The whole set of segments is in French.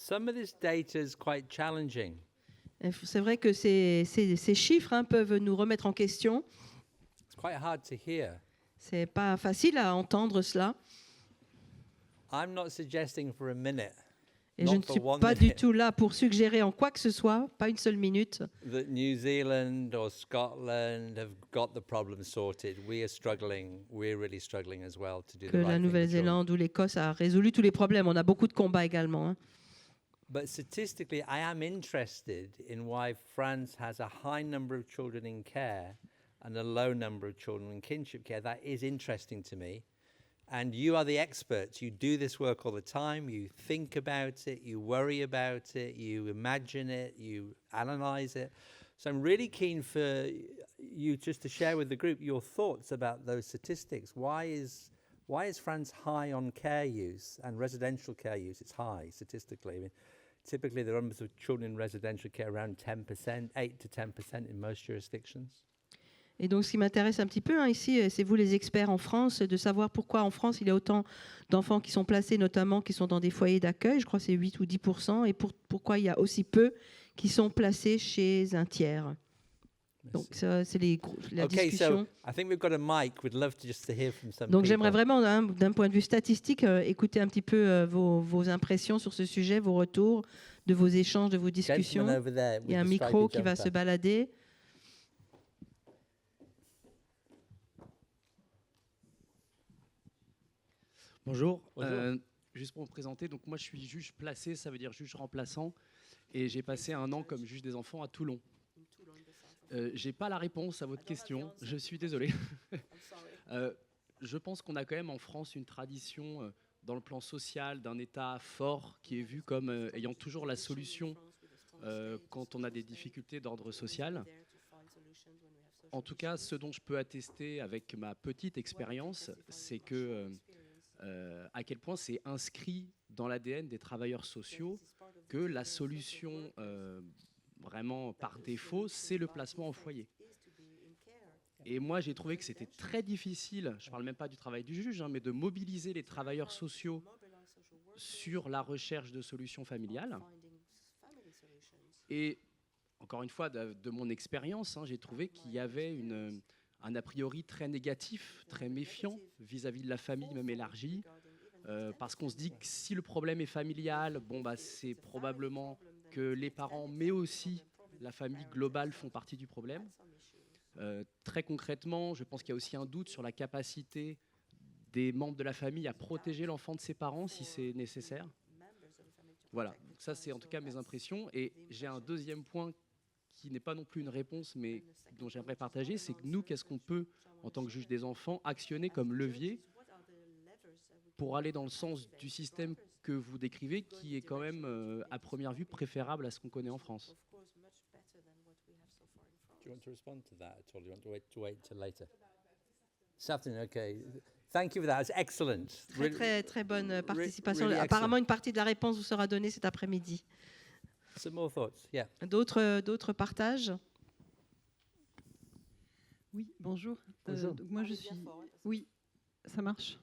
Some of this data is quite challenging. C'est vrai que ces chiffres peuvent nous remettre en question. It's quite hard to hear. C'est pas facile à entendre cela. I'm not suggesting for a minute, Et je ne suis pas du tout là pour suggérer en quoi que ce soit, pas une seule minute, that New Zealand or Scotland have got the problem sorted. We are struggling. We're really struggling as well to do que the right la thing for Nouvelle-Zélande ou l'Écosse a résolu tous les problèmes. On a beaucoup de combats également. But statistically, I am interested in why France has a high number of children in care and a low number of children in kinship care. That is interesting to me. And you are the experts. You do this work all the time. You think about it. You worry about it. You imagine it. You analyze it. So I'm really keen for you just to share with the group your thoughts about those statistics. Why is France high on care use and residential care use? It's high statistically. I mean, typically, the numbers of children in residential care around 10%, 8 to 10% in most jurisdictions. Et donc, ce qui m'intéresse un petit peu ici, c'est vous les experts en France, de savoir pourquoi en France, il y a autant d'enfants qui sont placés, notamment qui sont dans des foyers d'accueil, je crois que c'est 8 ou 10%, et pourquoi il y a aussi peu qui sont placés chez un tiers. Donc, ça, c'est la discussion. Donc, j'aimerais vraiment, d'un point de vue statistique, écouter un petit peu vos impressions sur ce sujet, vos retours de vos échanges, de vos discussions. Il y a un micro qui va se balader. Bonjour. Juste pour me présenter, donc moi je suis juge placé, ça veut dire juge remplaçant, et j'ai passé 1 an comme juge des enfants à Toulon. J'ai pas la réponse à votre question, je suis désolé. Je pense qu'on a quand même en France une tradition dans le plan social d'un État fort qui est vu comme ayant toujours la solution quand on a des difficultés d'ordre social. En tout cas, ce dont je peux attester avec ma petite expérience, c'est que à quel point c'est inscrit dans l'ADN des travailleurs sociaux que la solution vraiment par défaut, c'est le placement en foyer. Et moi, j'ai trouvé que c'était très difficile, je ne parle même pas du travail du juge, mais de mobiliser les travailleurs sociaux sur la recherche de solutions familiales. Et encore une fois, de mon expérience, j'ai trouvé qu'il y avait un a priori très négatif, très méfiant vis-à-vis de la famille, même élargie, parce qu'on se dit que si le problème est familial, c'est probablement que les parents, mais aussi la famille globale font partie du problème. Très concrètement, je pense qu'il y a aussi un doute sur la capacité des membres de la famille à protéger l'enfant de ses parents si c'est nécessaire. Voilà, ça c'est en tout cas mes impressions. Et j'ai un deuxième point qui n'est pas non plus une réponse, mais dont j'aimerais partager, c'est que nous, qu'est-ce qu'on peut, en tant que juge des enfants, actionner comme levier pour aller dans le sens du système que vous décrivez, qui est quand même, à première vue, préférable à ce qu'on connaît en France. Do you want to respond to that at all? Do you want to wait till later? Something, okay. Thank you for that. It's excellent. Très bonne participation. Really Apparemment, une partie de la réponse vous sera donnée cet après-midi. Some more thoughts, yeah. D'autres partages? Oui, bonjour. Bonjour. Donc moi, je suis... Oui, ça marche.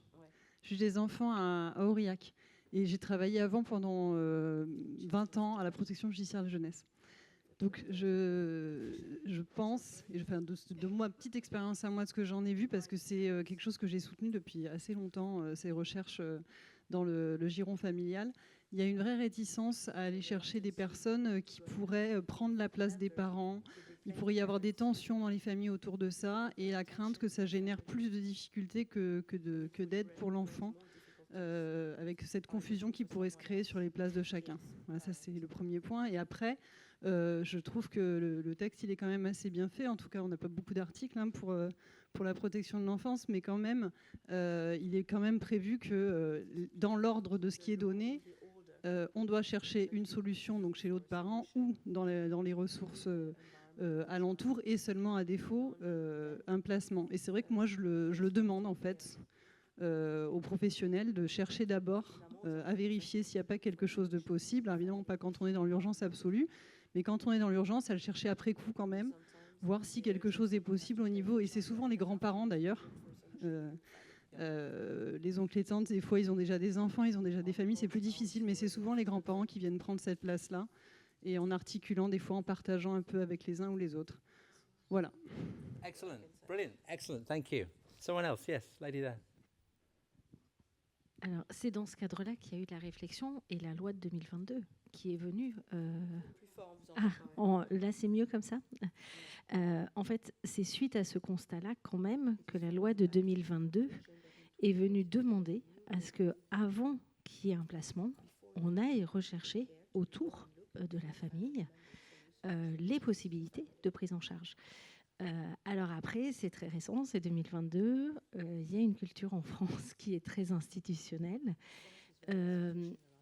Je suis des enfants à Aurillac. Et j'ai travaillé avant pendant 20 ans à la protection judiciaire de jeunesse. Donc je pense, et de ma petite expérience à moi, de ce que j'en ai vu, parce que c'est quelque chose que j'ai soutenu depuis assez longtemps, ces recherches dans le giron familial, il y a une vraie réticence à aller chercher des personnes qui pourraient prendre la place des parents. Il pourrait y avoir des tensions dans les familles autour de ça, et la crainte que ça génère plus de difficultés que d'aide pour l'enfant, avec cette confusion qui pourrait se créer sur les places de chacun. Voilà, ça c'est le premier point. Et après, je trouve que le texte il est quand même assez bien fait. En tout cas, on n'a pas beaucoup d'articles pour la protection de l'enfance, mais quand même, il est quand même prévu que dans l'ordre de ce qui est donné, on doit chercher une solution donc chez l'autre parent ou dans les ressources alentours, et seulement à défaut un placement. Et c'est vrai que moi je le demande en fait aux professionnels de chercher d'abord à vérifier s'il n'y a pas quelque chose de possible. Alors, évidemment pas quand on est dans l'urgence absolue, mais quand on est dans l'urgence, à le chercher après coup quand même, voir si quelque chose est possible au niveau, et c'est souvent les grands-parents d'ailleurs, Les oncles et tantes, des fois, ils ont déjà des enfants, ils ont déjà des familles, c'est plus difficile, mais c'est souvent les grands-parents qui viennent prendre cette place-là, et en articulant, des fois en partageant un peu avec les uns ou les autres. Voilà. Excellent. Brilliant. Excellent. Thank you. Someone else? Yes, lady there. Alors, c'est dans ce cadre-là qu'il y a eu la réflexion et la loi de 2022 qui est venue. Là, c'est mieux comme ça. En fait, c'est suite à ce constat-là, quand même, que la loi de 2022 est venue demander à ce qu'avant qu'il y ait un placement, on aille rechercher autour de la famille les possibilités de prise en charge. Alors après, c'est très récent, c'est 2022. Il y a une culture en France qui est très institutionnelle.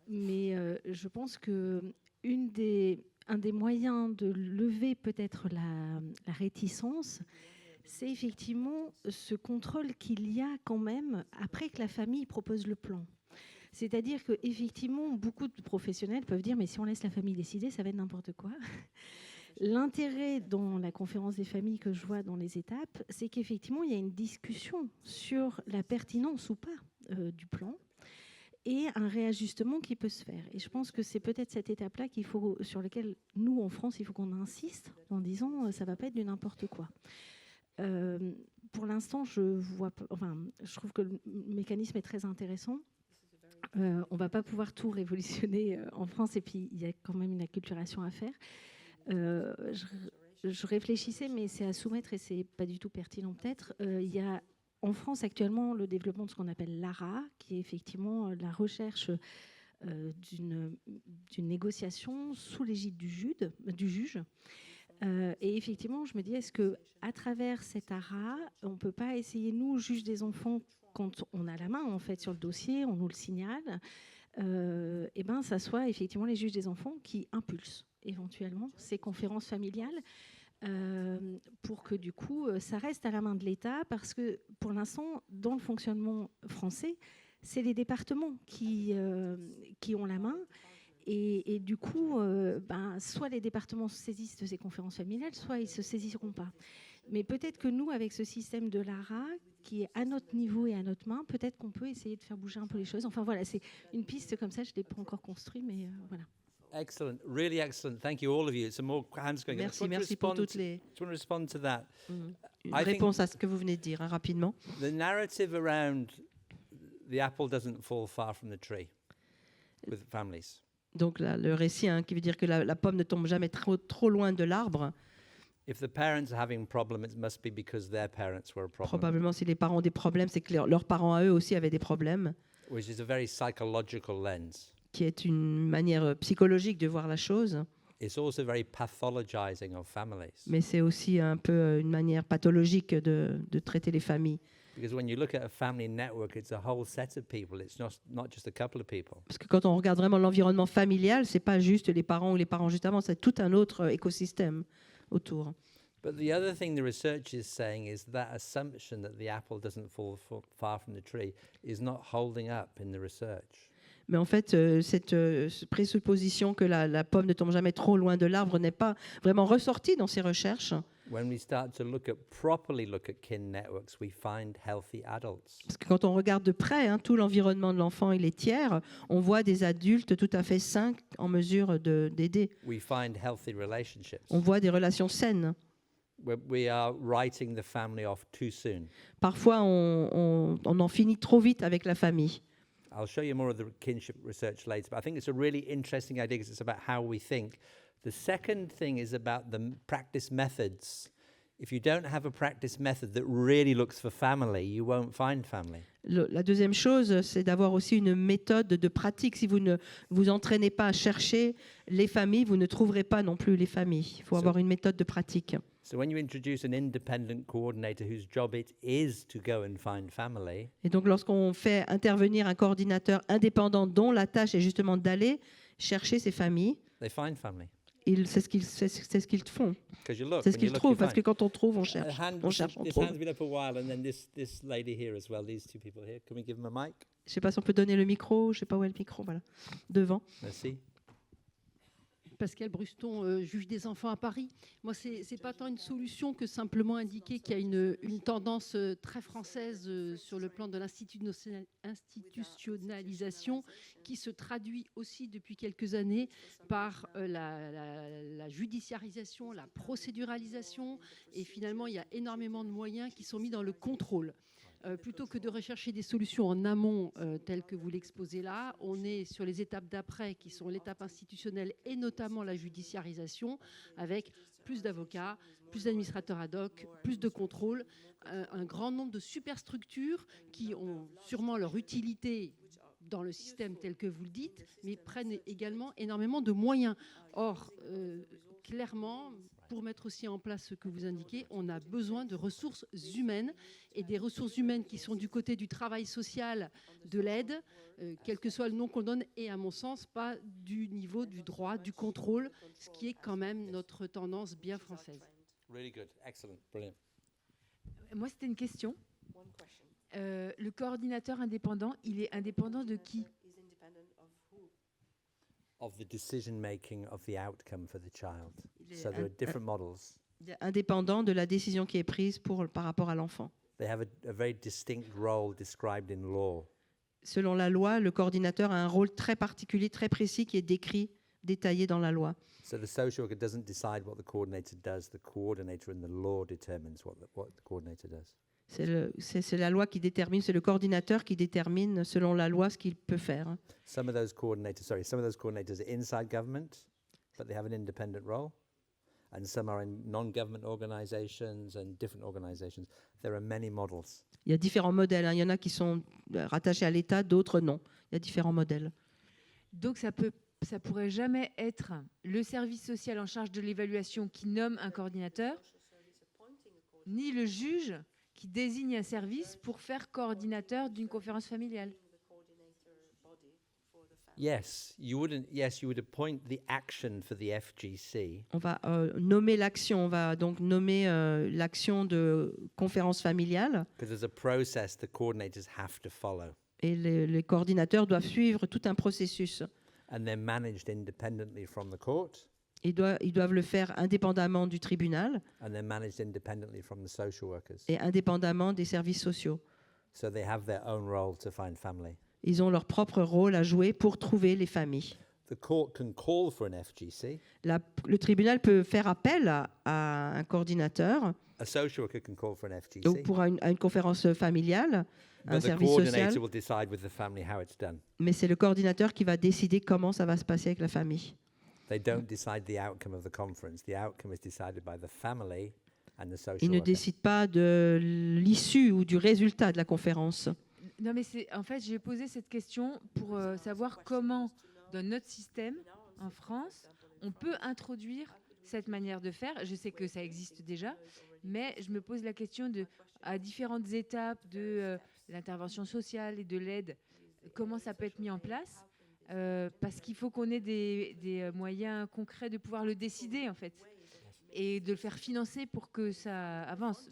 Mais je pense qu'un des moyens de lever peut-être la réticence, c'est effectivement ce contrôle qu'il y a quand même après que la famille propose le plan. C'est-à-dire qu'effectivement, beaucoup de professionnels peuvent dire « mais si on laisse la famille décider, ça va être n'importe quoi ». L'intérêt dans la conférence des familles que je vois dans les étapes, c'est qu'effectivement, il y a une discussion sur la pertinence ou pas du plan et un réajustement qui peut se faire. Et je pense que c'est peut-être cette étape-là sur laquelle nous, en France, il faut qu'on insiste en disant ça ne va pas être du n'importe quoi. Pour l'instant, je trouve que le mécanisme est très intéressant. On ne va pas pouvoir tout révolutionner en France, et puis il y a quand même une acculturation à faire. Je réfléchissais, mais c'est à soumettre et c'est pas du tout pertinent peut-être. Il y a en France actuellement le développement de ce qu'on appelle l'ARA, qui est effectivement la recherche d'une négociation sous l'égide du juge. Et effectivement, je me dis, est-ce qu'à travers cet ARA, on ne peut pas essayer, nous, juges des enfants, quand on a la main en fait sur le dossier, on nous le signale, et ben ça soit effectivement les juges des enfants qui impulsent éventuellement ces conférences familiales pour que du coup ça reste à la main de l'État, parce que pour l'instant dans le fonctionnement français c'est les départements qui ont la main et du coup soit les départements se saisissent de ces conférences familiales, soit ils ne se saisiront pas. Mais peut-être que nous, avec ce système de l'ARA, qui est à notre niveau et à notre main, peut-être qu'on peut essayer de faire bouger un peu les choses. Enfin voilà, c'est une piste comme ça, je ne l'ai pas encore construit, mais voilà. Excellent, really excellent. Thank you, all of you. Some more hands going. Merci pour toutes les... Do you want to respond to that? Une réponse à ce que vous venez de dire, hein, rapidement. The narrative around the apple doesn't fall far from the tree with families. Donc là, le récit qui veut dire que la pomme ne tombe jamais trop loin de l'arbre. If the parents are having a problem, it must be because their parents were a problem. Probablement, si les parents ont des problèmes, c'est que leurs parents à eux aussi avaient des problèmes. Which is a very psychological lens. Qui est une manière psychologique de voir la chose. It's also very pathologizing of families. Mais c'est aussi un peu une manière pathologique de traiter les familles. Because when you look at a family network, it's a whole set of people. It's not just a couple of people. Parce que quand on regarde vraiment l'environnement familial, c'est pas juste les parents ou les parents juste avant, c'est tout un autre écosystème autour. But the other thing the research is saying is that assumption that the apple doesn't fall far from the tree is not holding up in the research. Mais en fait, cette présupposition que la pomme ne tombe jamais trop loin de l'arbre n'est pas vraiment ressortie dans ces recherches. When we start to properly look at kin networks, we find healthy adults. Parce que quand on regarde de près tout l'environnement de l'enfant et les tiers, on voit des adultes tout à fait sains en mesure d'aider. We find healthy relationships. On voit des relations saines. We are writing the family off too soon. Parfois, on en finit trop vite avec la famille. I'll show you more of the kinship research later, but I think it's a really interesting idea because it's about how we think. The second thing is about the practice methods. If you don't have a practice method that really looks for family, you won't find family. La deuxième chose, c'est d'avoir aussi une méthode de pratique. Si vous ne vous entraînez pas à chercher les familles, vous ne trouverez pas non plus les familles. Il faut avoir une méthode de pratique. So when you introduce an independent coordinator whose job it is to go and find family. Et donc lorsqu'on fait intervenir un coordinateur indépendant dont la tâche est justement d'aller chercher ces familles, they find family. C'est ce qu'ils font. C'est ce qu'ils trouvent, parce que quand on trouve, on cherche. On cherche, on trouve. This hand's been up a while, and then this lady here as well. These two people here. Can we give them a mic? Je ne sais pas si on peut donner le micro. Je ne sais pas où est le micro. Voilà, devant. Merci. Pascal Bruston, juge des enfants à Paris. Moi, c'est pas tant une solution que simplement indiquer qu'il y a une tendance très française sur le plan de l'institutionnalisation qui se traduit aussi depuis quelques années par la judiciarisation, la procéduralisation. Et finalement, il y a énormément de moyens qui sont mis dans le contrôle. Plutôt que de rechercher des solutions en amont telles que vous l'exposez là, on est sur les étapes d'après qui sont l'étape institutionnelle et notamment la judiciarisation avec plus d'avocats, plus d'administrateurs ad hoc, plus de contrôle, un grand nombre de superstructures qui ont sûrement leur utilité dans le système tel que vous le dites, mais prennent également énormément de moyens. Or, clairement, pour mettre aussi en place ce que vous indiquez, on a besoin de ressources humaines et des ressources humaines qui sont du côté du travail social, de l'aide, quel que soit le nom qu'on donne, et à mon sens, pas du niveau du droit, du contrôle, ce qui est quand même notre tendance bien française. Really good, excellent, brilliant. Moi, c'était une question. Le coordinateur indépendant, il est indépendant de qui? Of the decision making of the outcome for the child. So there are different models. Indépendant de la décision qui est prise par rapport à l'enfant. They have a very distinct role described in law. Selon la loi, le coordinateur a un rôle très particulier, très précis, qui est décrit, détaillé dans la loi. So the social worker doesn't decide what the coordinator does. The coordinator in the law determines what the coordinator does. C'est la loi qui détermine, c'est le coordinateur qui détermine selon la loi ce qu'il peut faire. Some of those coordinators are inside government, but they have an independent role. And some are in non-government organizations and different organizations. There are many models. Il y a différents modèles. Il y en a qui sont rattachés à l'État, d'autres non. Il y a différents modèles. Donc ça pourrait jamais être le service social en charge de l'évaluation qui nomme un coordinateur, ni le juge qui désigne un service pour faire coordinateur d'une conférence familiale. Yes, you would appoint the action for the FGC. On va nommer l'action. On va donc nommer l'action de conférence familiale. Because there's a process the coordinators have to follow. Et les coordinateurs doivent suivre tout un processus. And they're managed independently from the court. Ils doivent le faire indépendamment du tribunal. And they're managed independently from the social workers. Et indépendamment des services sociaux. So they have their own role to find family. Ils ont leur propre rôle à jouer pour trouver les familles. The court can call for an FGC. Le tribunal peut faire appel à un coordinateur. A social worker can call for an FGC. Donc pour une conférence familiale, un But the service social. coordinator will decide with the family how it's done. Mais c'est le coordinateur qui va décider comment ça va se passer avec la famille. They don't decide the outcome of the conference. The outcome is decided by the family and the social Ils ne worker. décident pas de l'issue ou du résultat de la conférence. Non, mais en fait, j'ai posé cette question pour savoir comment, dans notre système, en France, on peut introduire cette manière de faire. Je sais que ça existe déjà, mais je me pose la question à différentes étapes de l'intervention sociale et de l'aide, comment ça peut être mis en place, parce qu'il faut qu'on ait des moyens concrets de pouvoir le décider, en fait, et de le faire financer pour que ça avance.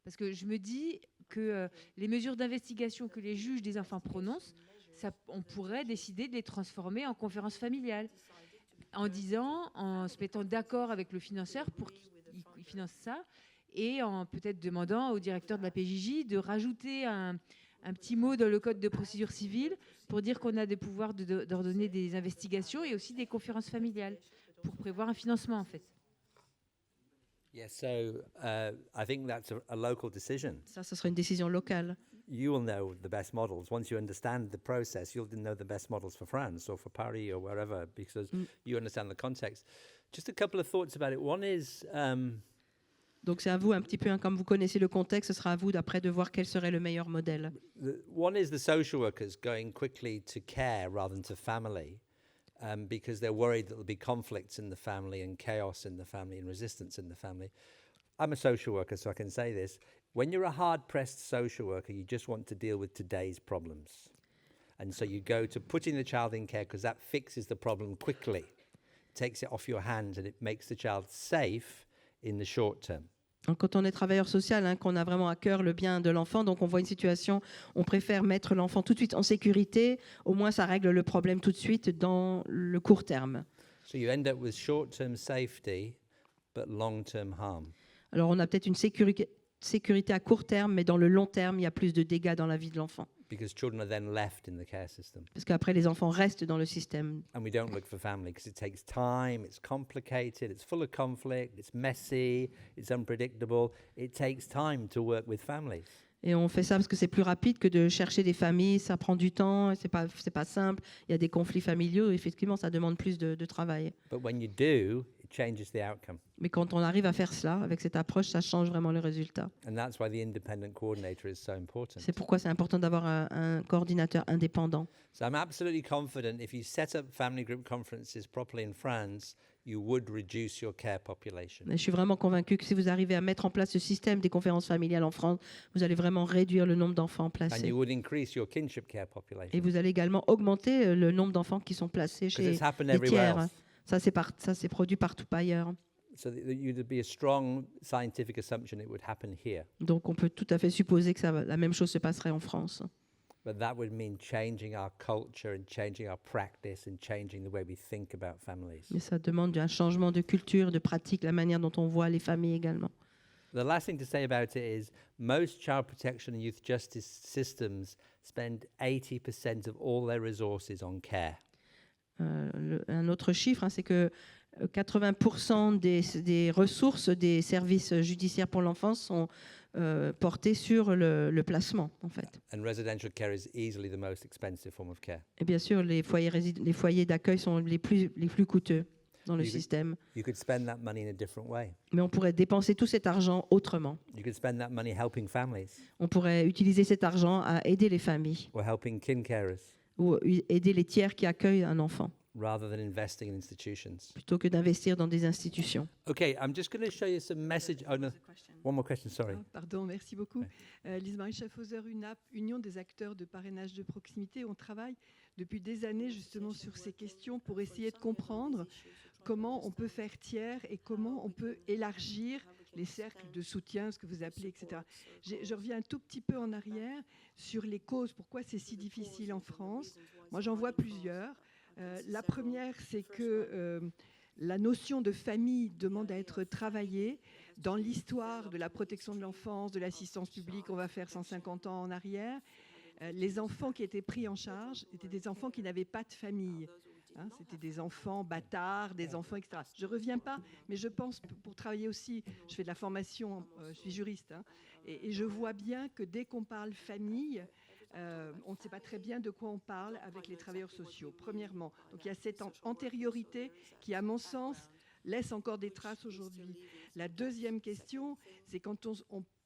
Parce que je me dis que les mesures d'investigation que les juges des enfants prononcent, on pourrait décider de les transformer en conférence familiale, en se mettant d'accord avec le financeur pour qu'il finance ça, et en peut-être demandant au directeur de la PJJ de rajouter un petit mot dans le code de procédure civile pour dire qu'on a des pouvoirs d'ordonner des investigations et aussi des conférences familiales, pour prévoir un financement, en fait. Yeah, so I think that's a local decision. Ça, ce sera une décision locale. You will know the best models. Once you understand the process, you'll know the best models for France or for Paris or wherever, because you understand the context. Just a couple of thoughts about it. One is... Donc c'est à vous un petit peu, comme vous connaissez le contexte, ce sera à vous d'après de voir quel serait le meilleur modèle. One is the social workers going quickly to care rather than to family, because they're worried that there'll be conflicts in the family and chaos in the family and resistance in the family. I'm a social worker, so I can say this. When you're a hard-pressed social worker, you just want to deal with today's problems. And so you go to putting the child in care because that fixes the problem quickly, takes it off your hands, and it makes the child safe in the short term. Donc, quand on est travailleur social, qu'on a vraiment à cœur le bien de l'enfant, donc on voit une situation, on préfère mettre l'enfant tout de suite en sécurité, au moins ça règle le problème tout de suite dans le court terme. So you end up with short-term safety, but long-term harm. Alors on a peut-être une sécurité à court terme, mais dans le long terme, il y a plus de dégâts dans la vie de l'enfant. Because children are then left in the care system. Parce qu'après, les enfants restent dans le système. And we don't look for family because it takes time, it's complicated, it's full of conflict, it's messy, it's unpredictable. It takes time to work with families. Et on fait ça parce que c'est plus rapide que de chercher des familles. Ça prend du temps, c'est pas simple. Il y a des conflits familiaux. Effectivement, ça demande plus de travail. But when you do, it changes the outcome. Mais quand on arrive à faire cela, avec cette approche, ça change vraiment le résultat. And that's why the independent coordinator is so important. C'est pourquoi c'est important d'avoir un coordinateur indépendant. So I'm absolutely confident if you set up family group conferences properly in France, you would reduce your care population. Et je suis vraiment convaincue que si vous arrivez à mettre en place ce système des conférences familiales en France, vous allez vraiment réduire le nombre d'enfants And placés. you would increase your kinship care Et population. vous allez également augmenter le nombre d'enfants qui sont placés Because chez it's happened les everywhere tiers. else. Ça c'est produit partout ailleurs. So you'd be a strong scientific assumption it would happen here. Donc on peut tout à fait supposer que la même chose se passerait en France. But that would mean changing our culture and changing our practice and changing the way we think about families. Mais ça demande un changement de culture, de pratique, la manière dont on voit les familles également. The last thing to say about it is most child protection and youth justice systems spend 80% of all their resources on care. Un autre chiffre, c'est que 80% des ressources des services judiciaires pour l'enfance sont portées sur le placement, en fait. And residential care is easily the most expensive form of care. Et bien sûr, les foyers d'accueil sont les plus coûteux dans le You could- système. You could spend that money in a different way. Mais on pourrait dépenser tout cet argent autrement. You could spend that money helping families On pourrait utiliser cet argent à aider les familles or helping kin carers ou aider les tiers qui accueillent un enfant, rather than investing in institutions. plutôt que d'investir dans des institutions. Okay, I'm just going to show you some message. Oh no, one more question. Sorry. Pardon, merci beaucoup. Lise-Marie Schaffhauser, UNAP, Union des acteurs de parrainage de proximité. On travaille depuis des années justement sur ces questions pour essayer de comprendre comment on peut faire tiers et comment on peut élargir les cercles de soutien, ce que vous appelez, etc. Je reviens un tout petit peu en arrière sur les causes, pourquoi c'est si difficile en France. Moi, j'en vois plusieurs. La première, c'est que la notion de famille demande à être travaillée. Dans l'histoire de la protection de l'enfance, de l'assistance publique, on va faire 150 ans en arrière, les enfants qui étaient pris en charge étaient des enfants qui n'avaient pas de famille. Hein, c'était des enfants bâtards, des enfants, etc. Je ne reviens pas, mais je pense, pour travailler aussi, je fais de la formation, je suis juriste, hein, et je vois bien que dès qu'on parle famille, on ne sait pas très bien de quoi on parle avec les travailleurs sociaux, premièrement. Donc il y a cette antériorité qui, à mon sens, laisse encore des traces aujourd'hui. La deuxième question, c'est quand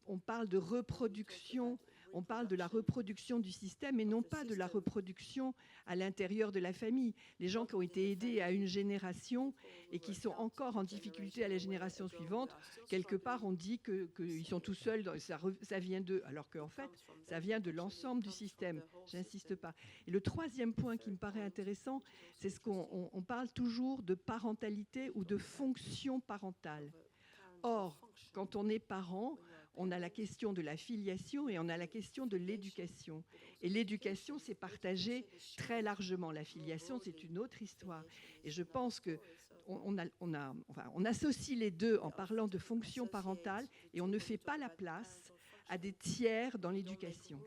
on parle de reproduction, on parle de la reproduction du système et non pas de la reproduction à l'intérieur de la famille. Les gens qui ont été aidés à une génération et qui sont encore en difficulté à la génération suivante, quelque part on dit qu'ils sont tout seuls, ça vient d'eux, alors qu'en fait ça vient de l'ensemble du système. J'insiste pas. Et le troisième point qui me paraît intéressant, c'est ce qu'on parle toujours de parentalité ou de fonction parentale. Or, quand on est parent, on a la question de la filiation et on a la question de l'éducation. Et l'éducation, c'est partagé très largement. La filiation, c'est une autre histoire. Et je pense que on associe les deux en parlant de fonction parentale et on ne fait pas la place à des tiers dans l'éducation.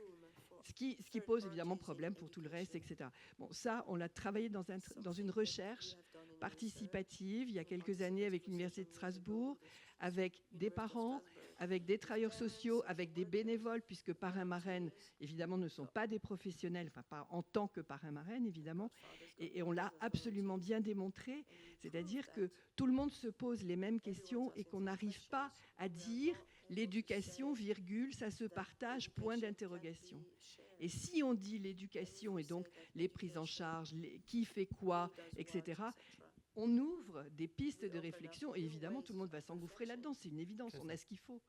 Ce qui pose évidemment problème pour tout le reste, etc. Bon, ça, on l'a travaillé dans une recherche participative il y a quelques années avec l'Université de Strasbourg, avec des parents, avec des travailleurs sociaux, avec des bénévoles, puisque parrains-marraines, évidemment, ne sont pas des professionnels, enfin pas en tant que parrains-marraines, évidemment, et on l'a absolument bien démontré, c'est-à-dire que tout le monde se pose les mêmes questions et qu'on n'arrive pas à dire l'éducation, virgule, ça se partage, point d'interrogation. Et si on dit l'éducation et donc les prises en charge, qui fait quoi, etc., on ouvre des pistes de réflexion et évidemment tout le monde va s'engouffrer là-dedans, c'est une évidence, on a ce qu'il faut.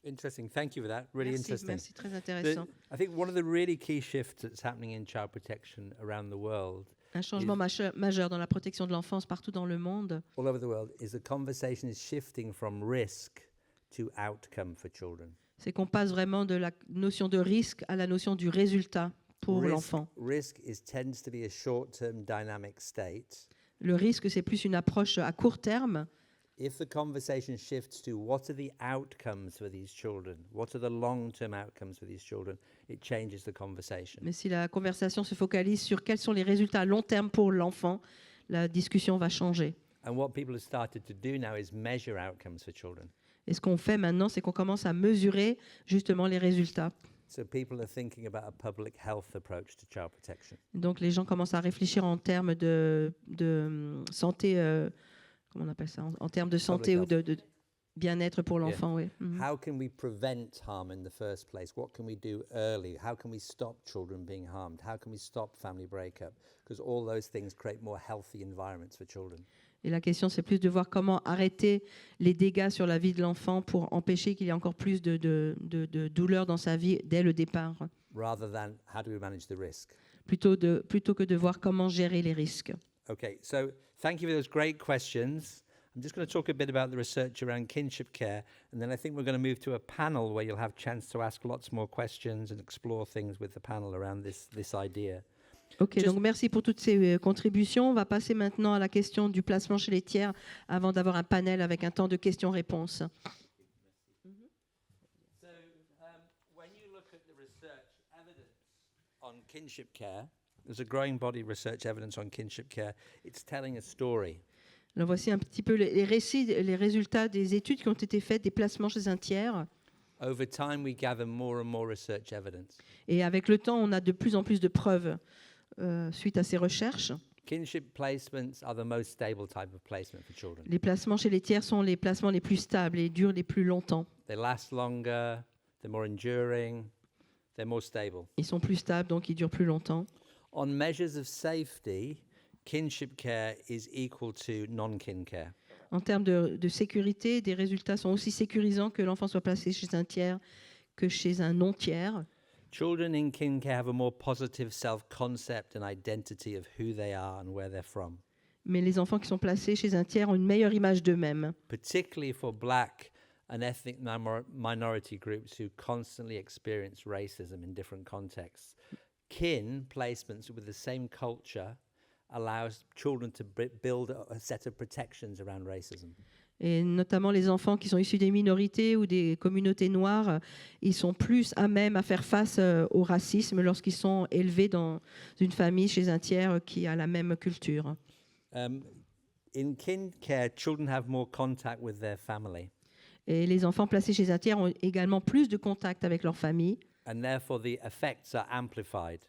Interesting. Thank you for that. Really interesting. Merci, très intéressant. I think one of the really key shifts that's happening in child protection around the world, Un changement majeur dans la protection de l'enfance partout dans le monde, all over the world, is the conversation is shifting from risk to outcome for children. c'est qu'on passe vraiment de la notion de risque à la notion du résultat pour l'enfant. Risk tends to be a short-term dynamic state. Le risque, c'est plus une approche à court terme. If the conversation shifts to what are the outcomes for these children, what are the long-term outcomes for these children, it changes the conversation. Mais si la conversation se focalise sur quels sont les résultats à long terme pour l'enfant, la discussion va changer. And what people have started to do now is measure outcomes for children. Et ce qu'on fait maintenant, c'est qu'on commence à mesurer justement les résultats. So people are thinking about a public health approach to child protection. Donc les gens commencent à réfléchir en termes de santé, comment on appelle ça, en termes de santé ou de bien-être pour l'enfant. Oui. How can we prevent harm in the first place? What can we do early? How can we stop children being harmed? How can we stop family breakup? Because all those things create more healthy environments for children. Et la question, c'est plus de voir comment arrêter les dégâts sur la vie de l'enfant pour empêcher qu'il y ait encore plus de douleur dans sa vie dès le départ, Rather than how do we manage the risk? plutôt que de voir comment gérer les risques. Okay, so thank you for those great questions. I'm just going to talk a bit about the research around kinship care, and then I think we're going to move to a panel where you'll have a chance to ask lots more questions and explore things with the panel around this idea. Ok, Just- donc merci pour toutes ces contributions. On va passer maintenant à la question du placement chez les tiers avant d'avoir un panel avec un temps de questions-réponses. So, when you look at the research evidence on kinship care, there's a growing body of research evidence on kinship care. It's telling a story. Alors voici un petit peu les récits, les résultats des études qui ont été faites des placements chez un tiers. Over time, we gather more and more research evidence. Et avec le temps, on a de plus en plus de preuves suite à ces recherches. Kinship placements are the most stable type of placement for children. Les placements chez les tiers sont les placements les plus stables et durent les plus longtemps. They last longer, they're more enduring, they're more stable. Ils sont plus stables, donc ils durent plus longtemps. On measures of safety, kinship care is equal to non-kin care. En termes de sécurité, des résultats sont aussi sécurisants que l'enfant soit placé chez un tiers que chez un non-tiers. Children in kin care have a more positive self-concept and identity of who they are and where they're from, Mais les enfants qui sont placés chez un tiers ont une meilleure image d'eux-mêmes, particularly for black and ethnic minority groups who constantly experience racism in different contexts. Kin placements with the same culture allows children to build a set of protections around racism. et notamment les enfants qui sont issus des minorités ou des communautés noires, ils sont plus à même à faire face au racisme lorsqu'ils sont élevés dans une famille chez un tiers qui a la même culture. In kin care, children have more contact with their family, Et les enfants placés chez un tiers ont également plus de contact avec leur famille. and therefore the effects are amplified.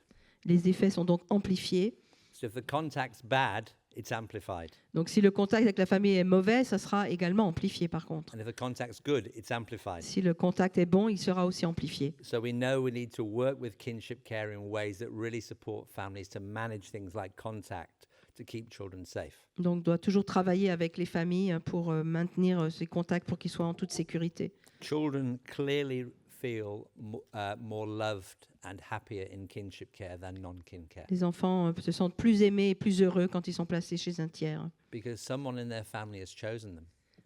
Les effets sont donc amplifiés. So if the contact's bad, it's amplified. Donc si le contact avec la famille est mauvais, ça sera également amplifié par contre. And if the contact's good, it's amplified. Si le contact est bon, il sera aussi amplifié. So we know we need to work with kinship care in ways that really support families to manage things like contact to keep children safe. Donc on doit toujours travailler avec les familles pour maintenir ces contacts pour qu'ils soient en toute sécurité. Children clearly feel more loved and happier in kinship care than non-kin care Les enfants se sentent plus aimés et plus heureux quand ils sont placés chez un tiers. because someone in their family has chosen them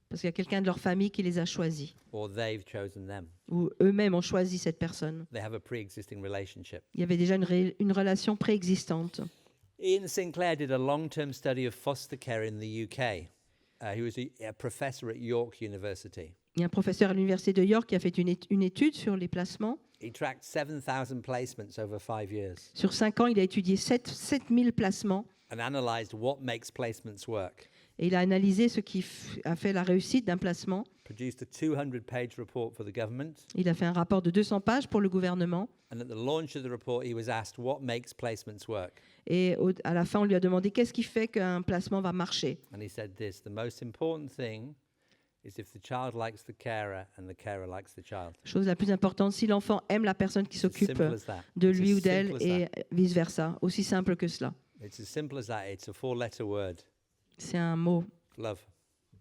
Parce qu'il y a quelqu'un de leur famille qui les a choisis. or they've chosen them. Ou eux-mêmes ont choisi cette personne. They have a pre-existing relationship. Il y avait déjà une relation préexistante. Ian Sinclair did a long-term study of foster care in the UK. He was a professor at York University. Il y a un professeur à l'université de York qui a fait une étude sur les placements. He tracked 7,000 placements over 5 years Sur 5 ans, il a étudié 7000 placements and analysed what makes placements work. et il a analysé ce qui a fait la réussite d'un placement. Produced a 200-page report for the government. Il a fait un rapport de 200 pages pour le gouvernement. And at the launch of the report, he was asked what makes placements work. Et à la fin, on lui a demandé qu'est-ce qui fait qu'un placement va marcher. And he said this: the most important thing is if the child likes the carer and the carer likes the child. Chose la plus importante, si l'enfant aime la personne qui It's as s'occupe simple as that. de It's lui as ou d'elle simple as et that. vice-versa. Aussi simple que cela. It's as simple as that. It's a 4-letter word. C'est un mot Love.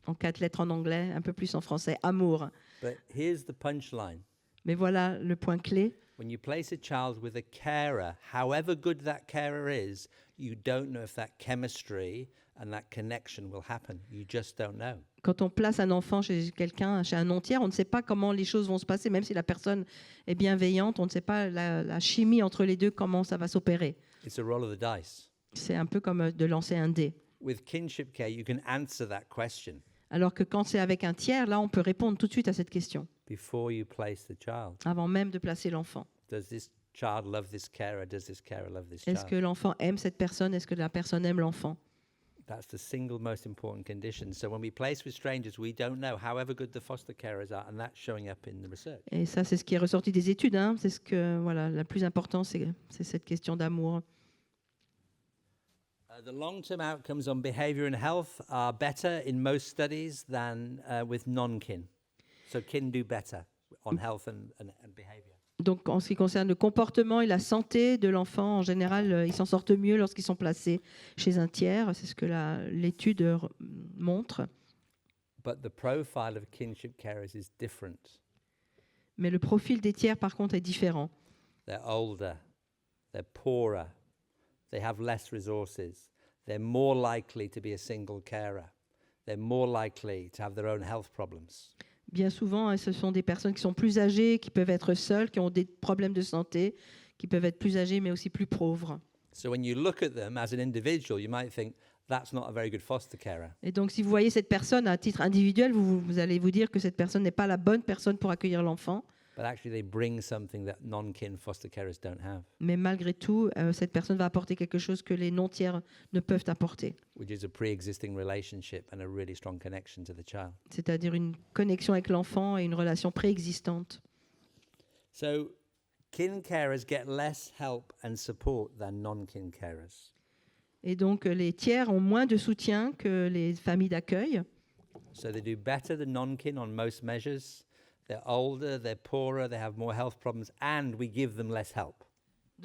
en 4 lettres en anglais, un peu plus en français, amour. But here's the punchline. Mais voilà le point clé. When you place a child with a carer, however good that carer is, you don't know if that chemistry and that connection will happen. You just don't know. Quand on place un enfant chez quelqu'un, chez un non-tiers, on ne sait pas comment les choses vont se passer, même si la personne est bienveillante, on ne sait pas la chimie entre les deux, comment ça va s'opérer. It's a roll of the dice. C'est un peu comme de lancer un dé. With kinship care, you can answer that question Alors que quand c'est avec un tiers, là, on peut répondre tout de suite à cette question, before you place the child. avant même de placer l'enfant. Does this child love this carer? Does this carer love this Est-ce child? que l'enfant aime cette personne? Est-ce que la personne aime l'enfant? That's the single most important condition. So when we place with strangers, we don't know, however good the foster carers are, and that's showing up in the research. Et ça, c'est ce qui est ressorti des études. Hein. C'est ce que, voilà, la plus importante, c'est cette question d'amour. The long-term outcomes on behavior and health are better in most studies than with non-kin. So kin do better on health and behavior. Donc, en ce qui concerne le comportement et la santé de l'enfant, en général, ils s'en sortent mieux lorsqu'ils sont placés chez un tiers. C'est ce que l'étude montre. But the profile of kinship carers is different. Mais le profil des tiers, par contre, est différent. They're older, they're poorer, they have less resources, they're more likely to be a single carer, they're more likely to have their own health problems. Bien souvent, ce sont des personnes qui sont plus âgées, qui peuvent être seules, qui ont des problèmes de santé, qui peuvent être plus âgées, mais aussi plus pauvres. So when you look at them as an individual, you might think that's not a very good foster carer. Et donc, si vous voyez cette personne à titre individuel, vous allez vous dire que cette personne n'est pas la bonne personne pour accueillir l'enfant. But actually, they bring something that non-kin foster carers don't have, Mais malgré tout, cette personne va apporter quelque chose que les non-tiers ne peuvent apporter. which is a pre-existing relationship and a really strong connection to the child. C'est-à-dire une connexion avec l'enfant et une relation préexistante. So kin carers get less help and support than non-kin carers. Et donc, les tiers ont moins de soutien que les familles d'accueil. So they do better than non-kin on most measures. They're older, they're poorer, they have more health problems, and we give them less help.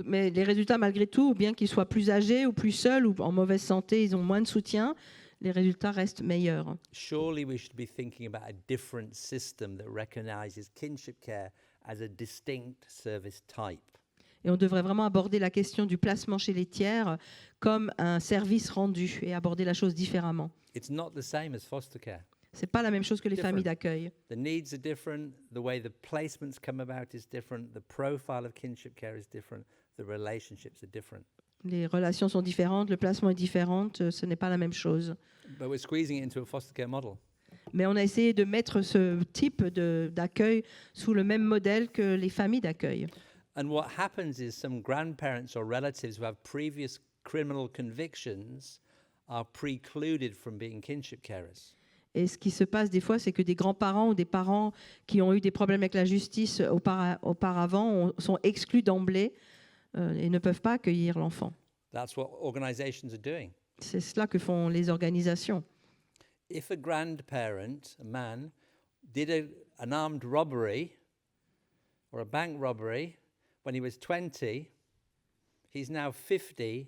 Mais les résultats, malgré tout, bien qu'ils soient plus âgés ou plus seuls ou en mauvaise santé, ils ont moins de soutien, les résultats restent meilleurs. Surely we should be thinking about a different system that recognizes kinship care as a distinct service type. Et on devrait vraiment aborder la question du placement chez les tiers comme un service rendu et aborder la chose différemment. It's not the same as foster care. Ce n'est pas la même chose que les Different. familles d'accueil. The needs are different, the way the placements come about is different, the profile of kinship care is different, the relationships are different. Les relations sont différentes, le placement est différent, ce n'est pas la même chose. But we're squeezing it into a foster care model. Mais on a essayé de mettre ce type d'accueil sous le même modèle que les familles d'accueil. And what happens is some grandparents or relatives who have previous criminal convictions are precluded from being kinship carers. Et ce qui se passe des fois, c'est que des grands-parents ou des parents qui ont eu des problèmes avec la justice auparavant sont exclus d'emblée et ne peuvent pas accueillir l'enfant. That's what organizations are doing. C'est cela que font les organisations. If a grandparent, a man, did an armed robbery or a bank robbery when he was 20, he's now 50,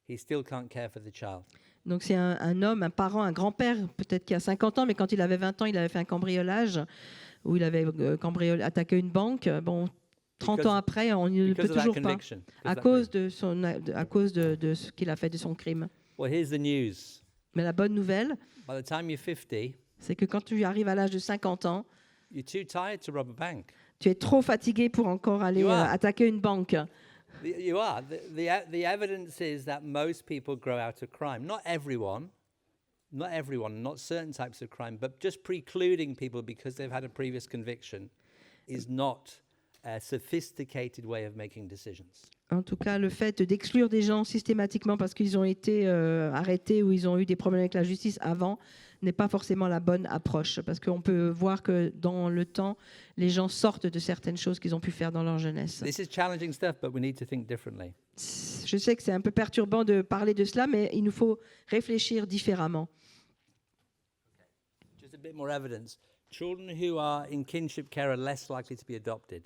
he still can't care for the child. Donc c'est un homme, un parent, un grand-père, peut-être qui a 50 ans, mais quand il avait 20 ans, il avait fait un cambriolage, où il avait attaqué une banque. Bon, 30 ans après, on ne le peut toujours pas, à cause de ce qu'il a fait de son crime. Well, here's the news. Mais la bonne nouvelle, By the time you're 50, c'est que quand tu arrives à l'âge de 50 ans, you're too tired to rob a bank. tu es trop fatigué pour encore aller attaquer une banque. You are. The evidence is that most people grow out of crime. Not everyone, not certain types of crime, but just precluding people because they've had a previous conviction is not a sophisticated way of making decisions. En tout cas, le fait d'exclure des gens systématiquement parce qu'ils ont été arrêtés ou ils ont eu des problèmes avec la justice avant n'est pas forcément la bonne approche. Parce qu'on peut voir que dans le temps, les gens sortent de certaines choses qu'ils ont pu faire dans leur jeunesse. This is challenging stuff, but we need to think differently. Je sais que c'est un peu perturbant de parler de cela, mais il nous faut réfléchir différemment. Just a bit more evidence. Children who are in kinship care are less likely to be adopted,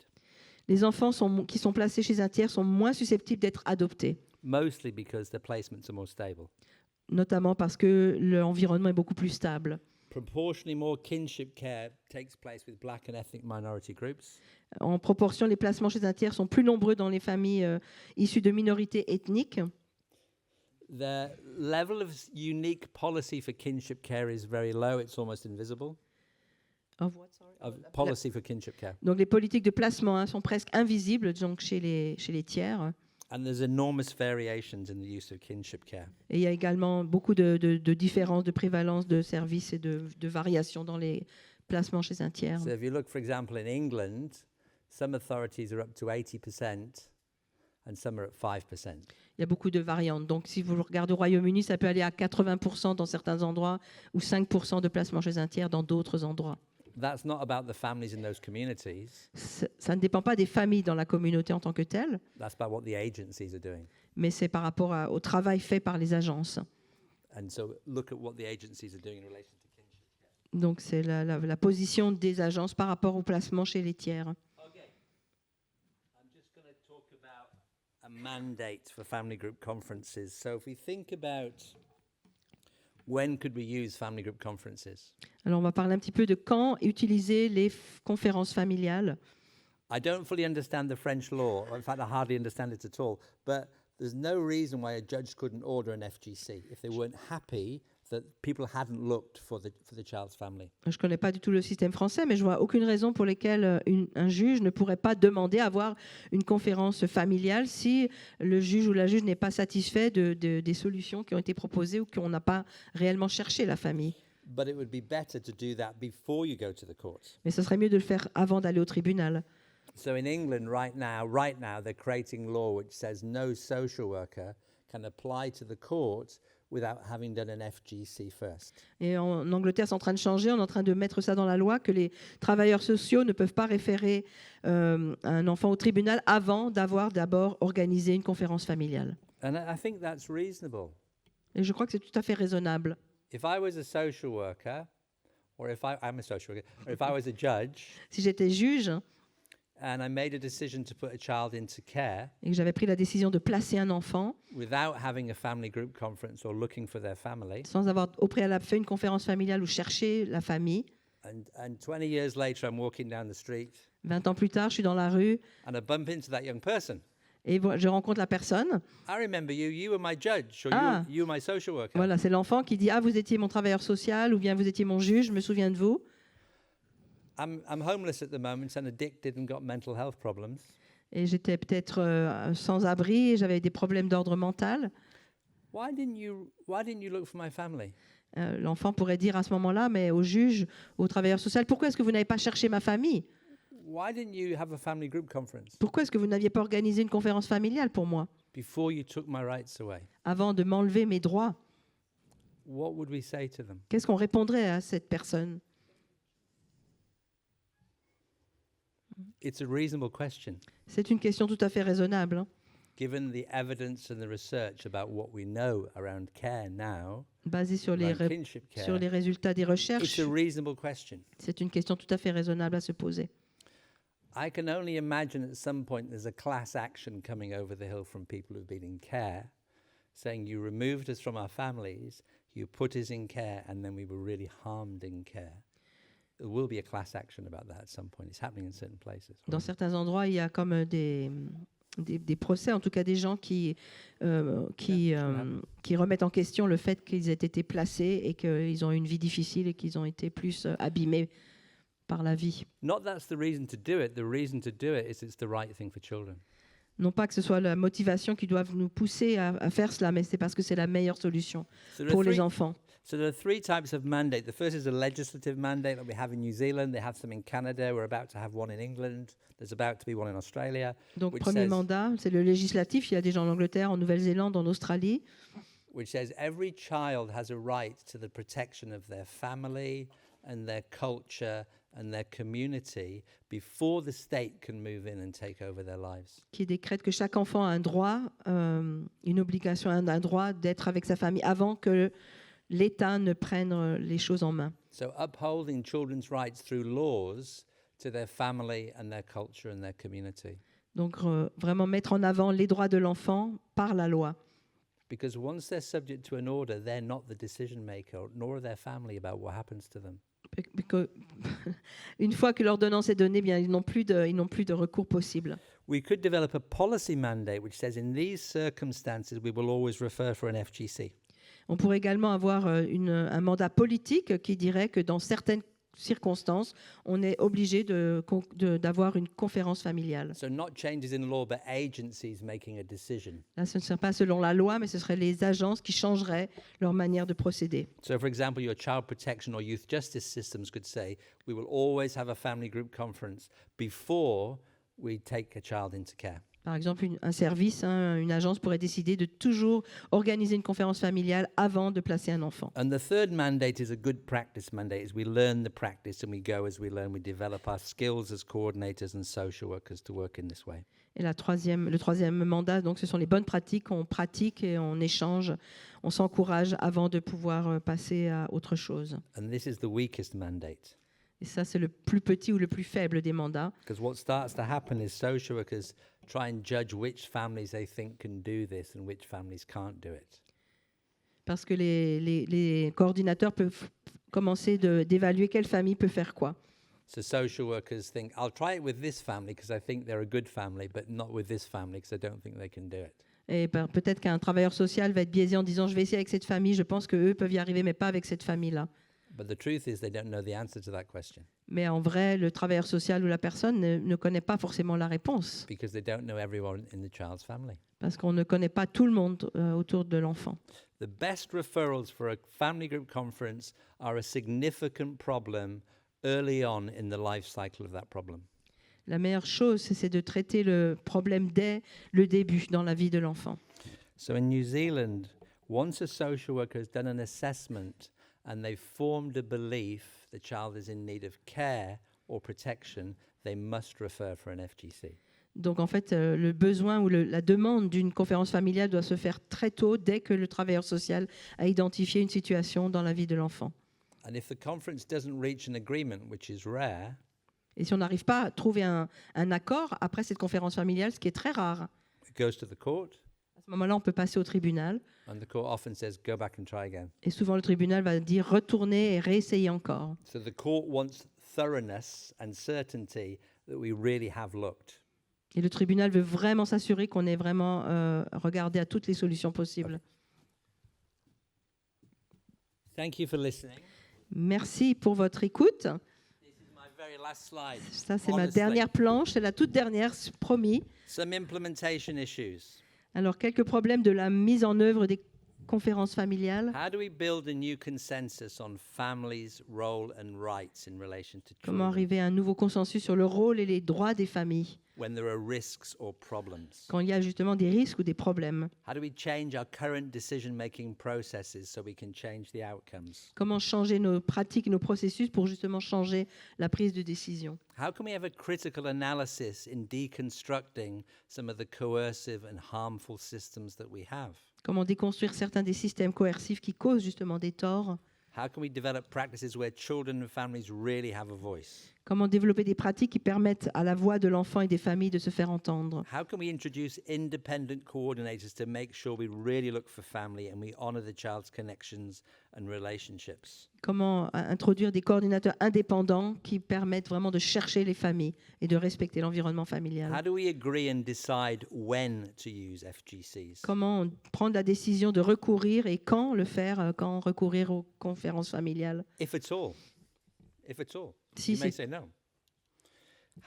Les enfants qui sont placés chez un tiers sont moins susceptibles d'être adoptés, mostly because their placements are more stable. notamment parce que l'environnement est beaucoup plus stable. Proportionally more kinship care takes place with black and ethnic minority groups. En proportion, les placements chez un tiers sont plus nombreux dans les familles issues de minorités ethniques. The level of unique policy for kinship care is very low. It's almost invisible. Of policy for kinship care. Donc les politiques de placement sont presque invisibles donc chez les tiers. And there's enormous variations in the use of kinship care. Et il y a également beaucoup de différences, de prévalence de services et de variations dans les placements chez un tiers. So if you look, for example, in England, some authorities are up to 80% and some are at 5%. Il y a beaucoup de variantes. Donc, si vous regardez au Royaume-Uni, ça peut aller à 80% dans certains endroits ou 5% de placements chez un tiers dans d'autres endroits. That's not about the families in those communities. Ça ne dépend pas des familles dans la communauté en tant que telle, That's about what the agencies are doing. mais c'est par rapport au travail fait par les agences. And so look at what the agencies are doing in relation to kinship. Donc, c'est la position des agences par rapport au placement chez les tiers. Okay. I'm just going to talk about a mandate for family group conferences. So if we think about when could we use family group conferences? Alors, on va parler un petit peu de quand utiliser les conférences familiales. I don't fully understand the French law. In fact, I hardly understand it at all. But there's no reason why a judge couldn't order an FGC if they weren't happy that people hadn't looked for the child's family. Je ne connais pas du tout le système français, mais je vois aucune raison pour laquelle un juge ne pourrait pas demander à avoir une conférence familiale si le juge ou la juge n'est pas satisfait des solutions qui ont été proposées ou qu'on n'a pas réellement cherché la famille. But it would be better to do that before you go to the court. Mais ce serait mieux de le faire avant d'aller au tribunal. So in England right now, they're creating law which says no social worker can apply to the court without having done an FGC first. Et en Angleterre, c'est en train de changer. On est en train de mettre ça dans la loi que les travailleurs sociaux ne peuvent pas référer un enfant au tribunal avant d'avoir d'abord organisé une conférence familiale. And I think that's reasonable. Et je crois que c'est tout à fait raisonnable. If I was a social worker, or if I'm a social worker, or if I was a judge, Si j'étais juge and I made a decision to put a child into care et que j'avais pris la décision de placer un enfant without having a family group conference or looking for their family, sans avoir au préalable fait une conférence familiale ou cherché la famille, and 20 years later I'm walking down the street 20 ans plus tard, je suis dans la rue and I bump into that young person. et je rencontre la personne. I remember you, you were my judge, or Ah. you were my social worker. Voilà, c'est l'enfant qui dit « Ah, vous étiez mon travailleur social » ou bien « Vous étiez mon juge, je me souviens de vous ». I'm homeless at the moment and addicted and got mental health problems. Et j'étais peut-être sans abri, et j'avais des problèmes d'ordre mental. Why didn't you look for my family? L'enfant pourrait dire à ce moment-là, mais au juge, au travailleur social, pourquoi est-ce que vous n'avez pas cherché ma famille? Why didn't you have a family group conference Pourquoi est-ce que vous n'aviez pas organisé une conférence familiale pour moi, before you took my rights away? avant de m'enlever mes droits? What would we say to them? Qu'est-ce qu'on répondrait à cette personne? It's a reasonable question, C'est une question tout à fait raisonnable, hein. given the evidence and the research about what we know around care now, Basée sur les around kinship care. sur les résultats des It's recherches. a reasonable question. C'est une question tout à fait raisonnable à se poser. I can only imagine at some point there's a class action coming over the hill from people who've been in care, saying you removed us from our families, you put us in care, and then we were really harmed in care. There will be a class action about that at some point. It's happening in certain places. Dans certains endroits, il y a comme des procès, en tout cas des gens qui remettent en question le fait qu'ils aient été placés et qu'ils ont eu une vie difficile et qu'ils ont été plus abîmés par la vie. Not that's the reason to do it. The reason to do it is it's the right thing for children. Non pas que ce soit la motivation qui doive nous pousser à faire cela, mais c'est parce que c'est la meilleure solution So there pour are les three- enfants. So there are three types of mandate. The first is a legislative mandate that we have in New Zealand. They have some in Canada. We're about to have one in England. There's about to be one in Australia, Donc, which premier says- mandat, c'est le législatif. Il y a des gens en Angleterre, en Nouvelle-Zélande, en Australie, which says every child has a right to the protection of their family and their culture and their community before the state can move in and take over their lives. qui décrète que chaque enfant a un droit, une obligation, un droit d'être avec sa famille avant que l'État ne prenne les choses en main. So upholding children's rights through laws to their family and their culture and their community. Donc, vraiment mettre en avant les droits de l'enfant par la loi. Because once they're subject to an order, they're not the decision maker, nor are their family about what happens to them. Une fois que l'ordonnance est donnée, bien, ils n'ont plus de recours possible. We could develop a policy mandate which says in these circumstances we will always refer for an FGC. On pourrait également avoir un mandat politique qui dirait que dans certaines circonstances, on est obligé d'avoir une conférence familiale. So not changes in law, but agencies making a decision. Là, ce ne serait pas selon la loi, mais ce seraient les agences qui changeraient leur manière de procéder. So, for example, your child protection or youth justice systems could say, we will always have a family group conference before we take a child into care. Par exemple, un service, une agence pourrait décider de toujours organiser une conférence familiale avant de placer un enfant. And the third mandate is a good practice mandate, is we learn the practice and we go as we learn, we develop our skills as coordinators and social workers to work in this way. Et le troisième mandat, donc, ce sont les bonnes pratiques, on pratique et on échange, on s'encourage avant de pouvoir passer à autre chose. And this is the weakest mandate. Et ça, c'est le plus petit ou le plus faible des mandats. Because what starts to happen is social workers try and judge which families they think can do this and which families can't do it. Parce que les coordinateurs peuvent commencer d'évaluer quelle famille peut faire quoi. So social workers think, I'll try it with this family because I think they're a good family, but not with this family because I don't think they can do it. Et peut-être qu'un travailleur social va être biaisé en disant je vais essayer avec cette famille, je pense qu'eux peuvent y arriver, mais pas avec cette famille-là. But the truth is they don't know the answer to that question Mais en vrai, le travailleur social ou la personne ne connaît pas forcément la réponse, because they don't know everyone in the child's family. parce qu'on ne connaît pas tout le monde autour de l'enfant. The best referrals for a family group conference are a significant problem early on in the life cycle of that problem. La meilleure chose, c'est de traiter le problème dès le début dans la vie de l'enfant. So in New Zealand, once a social worker has done an assessment and they've formed a belief the child is in need of care or protection, they must refer for an FGC. Donc en fait, le besoin ou la demande d'une conférence familiale doit se faire très tôt, dès que le travailleur social a identifié une situation dans la vie de l'enfant. And if the conference doesn't reach an agreement, which is rare, Et si on n'arrive pas à trouver un accord après cette conférence familiale, ce qui est très rare, it goes to the court, à ce moment-là, on peut passer au tribunal. and the court often says, go back and try again. Et souvent, le tribunal va dire retourner et réessayer encore. So the court wants thoroughness and certainty that we really have looked. Et le tribunal veut vraiment s'assurer qu'on ait vraiment regardé à toutes les solutions possibles. Thank you for listening. Merci pour votre écoute. This is my very last slide. Ça, c'est ma Honestly. dernière planche, c'est la toute dernière, promis. Some implementation issues. Alors, quelques problèmes de la mise en œuvre des conférences familiales. How do we build a new consensus on families' role and rights in relation to Comment children arriver à un nouveau consensus sur le rôle et les droits des familles when there are risks or problems? quand il y a justement des risques ou des problèmes? How do we change our current decision-making processes so we can change the outcomes? Comment changer nos pratiques, nos processus pour justement changer la prise de décision? How can we have a critical analysis in deconstructing some of the coercive and harmful systems that we have? Comment déconstruire certains des systèmes coercifs qui causent justement des torts? How can we develop practices where children and families really have a voice? Comment développer des pratiques qui permettent à la voix de l'enfant et des familles de se faire entendre? How can we introduce independent coordinators to make sure we really look for family and we honor the child's connections and relationships? Comment introduire des coordinateurs indépendants qui permettent vraiment de chercher les familles et de respecter l'environnement How familial? do we agree and decide when to use FGCs? Comment prendre la décision de recourir et quand le faire, quand recourir aux conférences familiales? If at all. If at all. Si You may c'est- say no.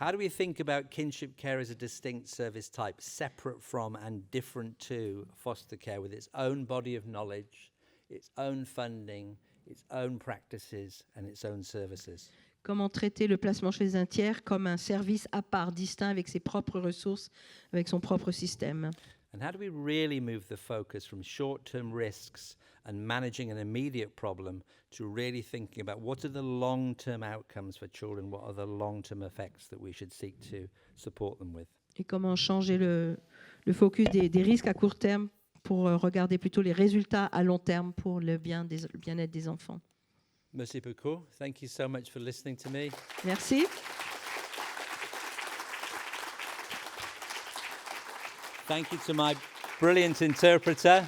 How do we think about kinship care as a distinct service type, separate from and different to foster care, with its own body of knowledge, its own funding, its own practices, and its own services? Comment traiter le placement chez un tiers comme un service à part, distinct, avec ses propres ressources, avec son propre système? And how do we really move the focus from short-term risks and managing an immediate problem to really thinking about what are the long-term outcomes for children, what are the long-term effects that we should seek to support them with? Et comment changer le focus des risques à court terme pour regarder plutôt les résultats à long terme pour le bien-être des enfants? Merci beaucoup. Thank you so much for listening to me. Merci. Thank you to my brilliant interpreter.